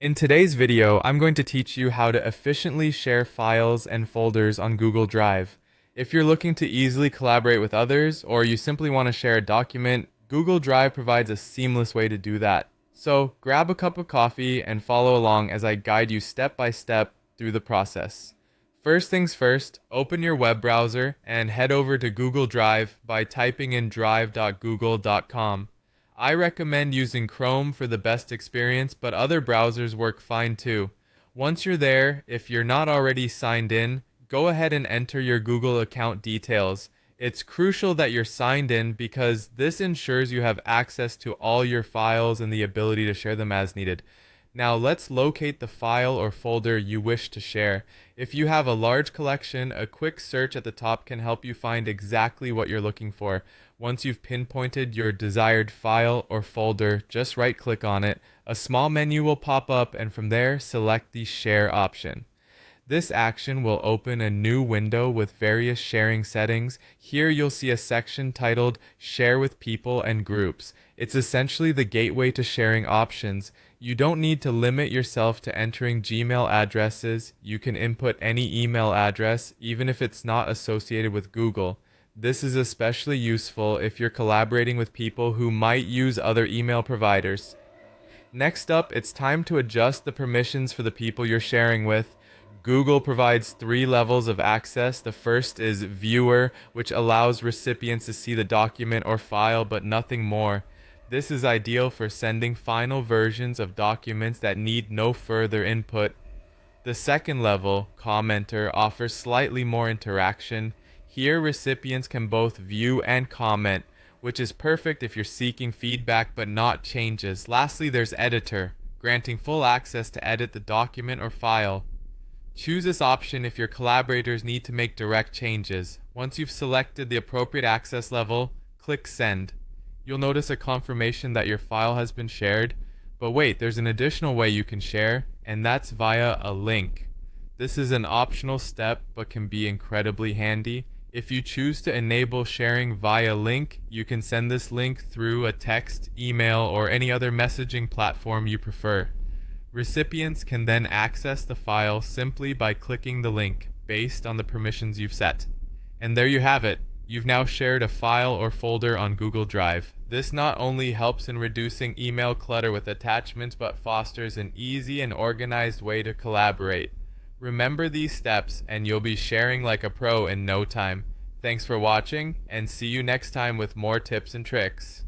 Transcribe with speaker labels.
Speaker 1: In today's video, I'm going to teach you how to efficiently share files and folders on Google Drive. If you're looking to easily collaborate with others, or you simply want to share a document, Google Drive provides a seamless way to do that. So grab a cup of coffee and follow along as I guide you step by step through the process. First things first, open your web browser and head over to Google Drive by typing in drive.google.com. I recommend using Chrome for the best experience, but other browsers work fine too. Once you're there, if you're not already signed in, go ahead and enter your Google account details. It's crucial that you're signed in because this ensures you have access to all your files and the ability to share them as needed. Now let's locate the file or folder you wish to share. If you have a large collection, a quick search at the top can help you find exactly what you're looking for. Once you've pinpointed your desired file or folder, just right-click on it. A small menu will pop up, and from there, select the Share option. This action will open a new window with various sharing settings. Here you'll see a section titled Share with People and Groups. It's essentially the gateway to sharing options. You don't need to limit yourself to entering Gmail addresses. You can input any email address, even if it's not associated with Google. This is especially useful if you're collaborating with people who might use other email providers. Next up, it's time to adjust the permissions for the people you're sharing with. Google provides 3 levels of access. The first is Viewer, which allows recipients to see the document or file, but nothing more. This is ideal for sending final versions of documents that need no further input. The second level, Commenter, offers slightly more interaction. Here, recipients can both view and comment, which is perfect if you're seeking feedback but not changes. Lastly, there's Editor, granting full access to edit the document or file. Choose this option if your collaborators need to make direct changes. Once you've selected the appropriate access level, click Send. You'll notice a confirmation that your file has been shared. But wait, there's an additional way you can share, and that's via a link. This is an optional step but can be incredibly handy. If you choose to enable sharing via link, you can send this link through a text, email, or any other messaging platform you prefer. Recipients can then access the file simply by clicking the link based on the permissions you've set. And there you have it. You've now shared a file or folder on Google Drive. This not only helps in reducing email clutter with attachments, but fosters an easy and organized way to collaborate. Remember these steps and you'll be sharing like a pro in no time. Thanks for watching, and see you next time with more tips and tricks.